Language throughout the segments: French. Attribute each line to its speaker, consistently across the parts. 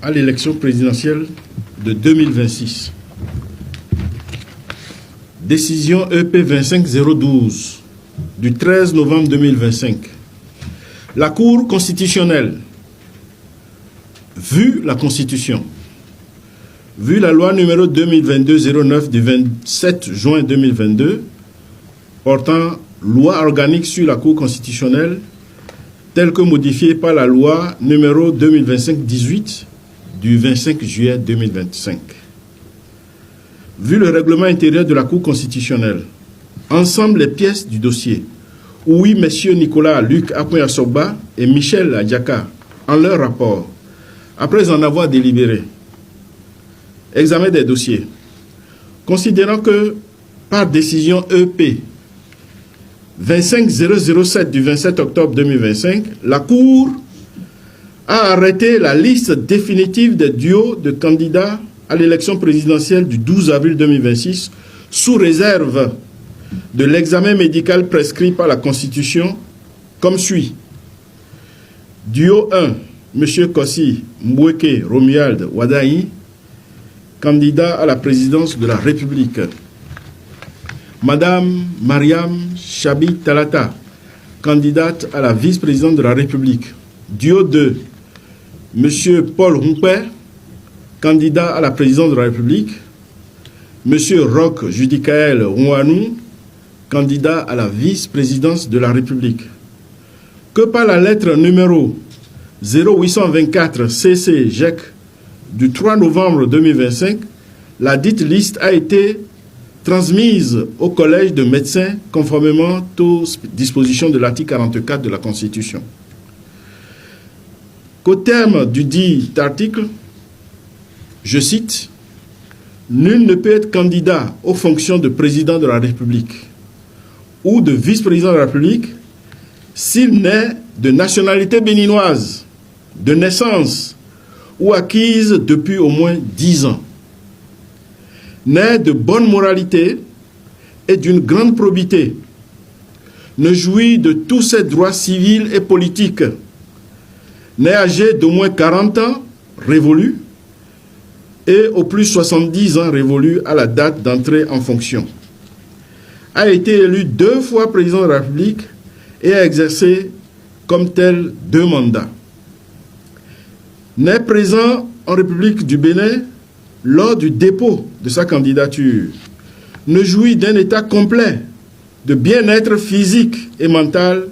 Speaker 1: à l'élection présidentielle de 2026. Décision EP 25012 du 13 novembre 2025. La Cour constitutionnelle, vu la Constitution, vu la loi numéro 2022-09 du 27 juin 2022, portant loi organique sur la Cour constitutionnelle, telle que modifiée par la loi numéro 2025-18 du 25 juillet 2025. Vu le règlement intérieur de la Cour constitutionnelle, ensemble les pièces du dossier, oui, messieurs Nicolas Luc Apoyasoba et Michel Adjaka, en leur rapport, après en avoir délibéré, examen des dossiers, considérant que, par décision EP 25007 du 27 octobre 2025, la Cour a arrêté la liste définitive des duos de candidats à l'élection présidentielle du 12 avril 2026 sous réserve de l'examen médical prescrit par la Constitution comme suit. Duo 1, M. Kossi Mbweke Romuald Wadayi, candidat à la présidence de la République. Madame Mariam Chabi Talata, candidate à la vice-présidente de la République. Duo 2, M. Paul Humpé, candidat à la présidence de la République. M. Roch Judicaël Ouanou, candidat à la vice-présidence de la République. Que par la lettre numéro 0824 CC GEC du 3 novembre 2025, la dite liste a été transmise au Collège de médecins conformément aux dispositions de l'article 44 de la Constitution. Qu'au terme du dit article, je cite, « Nul ne peut être candidat aux fonctions de président de la République ou de vice-président de la République s'il n'est de nationalité béninoise, de naissance ou acquise depuis au moins 10 ans, n'est de bonne moralité et d'une grande probité, ne jouit de tous ses droits civils et politiques, n'est âgé d'au moins 40 ans révolus et au plus 70 ans révolus à la date d'entrée en fonction, a été élu 2 fois président de la République et a exercé comme tel 2 mandats, n'est présent en République du Bénin lors du dépôt de sa candidature, ne jouit d'un état complet de bien-être physique et mental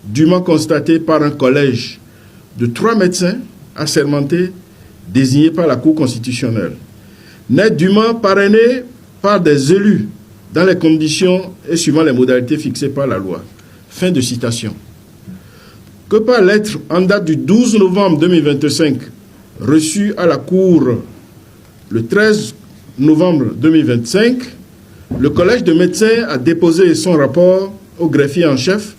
Speaker 1: dûment constaté par un collège de 3 médecins assermentés désignés par la Cour constitutionnelle, n'est dûment parrainé par des élus dans les conditions et suivant les modalités fixées par la loi. Fin de citation. Que par lettre en date du 12 novembre 2025, reçue à la Cour le 13 novembre 2025, le Collège de médecins a déposé son rapport au greffier en chef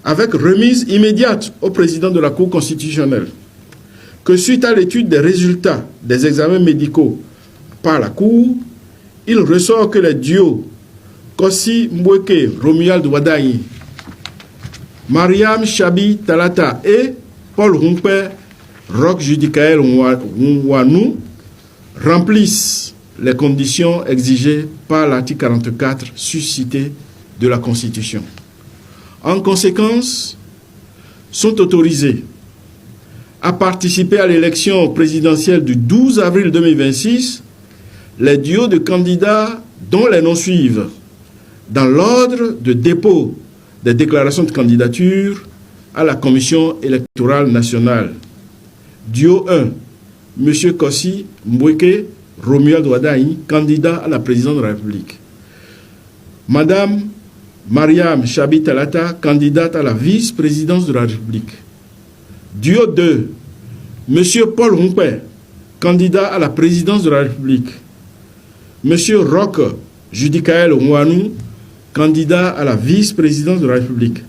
Speaker 1: avec remise immédiate au président de la Cour constitutionnelle. Que suite à l'étude des résultats des examens médicaux par la Cour, il ressort que les duos Kossi Mbweke Romuald Wadayi, Mariam Chabi Talata et Paul Humpé Roch Judicaël Ouanou remplissent les conditions exigées par l'article 44 suscité de la Constitution. En conséquence, sont autorisés à participer à l'élection présidentielle du 12 avril 2026 les duos de candidats dont les noms suivent dans l'ordre de dépôt des déclarations de candidature à la Commission électorale nationale. Duo 1, M. Kossi Mbweke Romuald Wadayi, candidat à la présidence de la République. Madame Mariam Chabi Talata, candidate à la vice-présidence de la République. Duo 2, M. Paul Humpé, candidat à la présidence de la République. M. Roch Judicaël Ouanou, candidat à la vice-présidence de la République.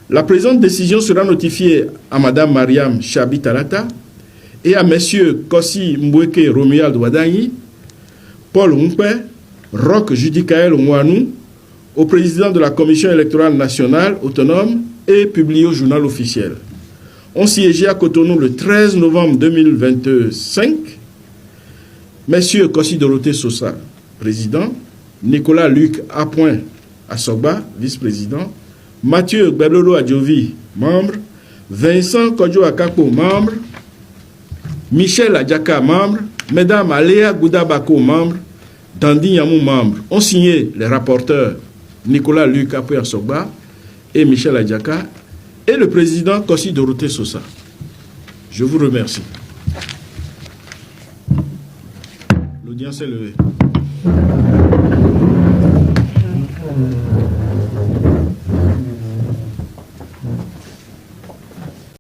Speaker 1: La présente décision sera notifiée à Madame Mariam Chabi Talata et à M. Kossi Mbweke Romuald Wadayi, Paul Humpé, Roch Judicaël Ouanou, au président de la Commission électorale nationale autonome et publié au journal officiel. ont siégé à Cotonou le 13 novembre 2025. Messieurs Kossi Dorothée Sosa, président, Nicolas Luc Apoin Asogba, vice-président, Mathieu Gbelolo Adjovi, membre, Vincent Kodjo Akapo, membre, Michel Adjaka, membre, Mesdames Aléa Goudabako, membre, Dandi Yamou, membre, ont signé les rapporteurs Nicolas Luc Apoin Asogba et Michel Adjaka et le président Kossi Dorothée Sosa. Je vous remercie. L'audience est levée.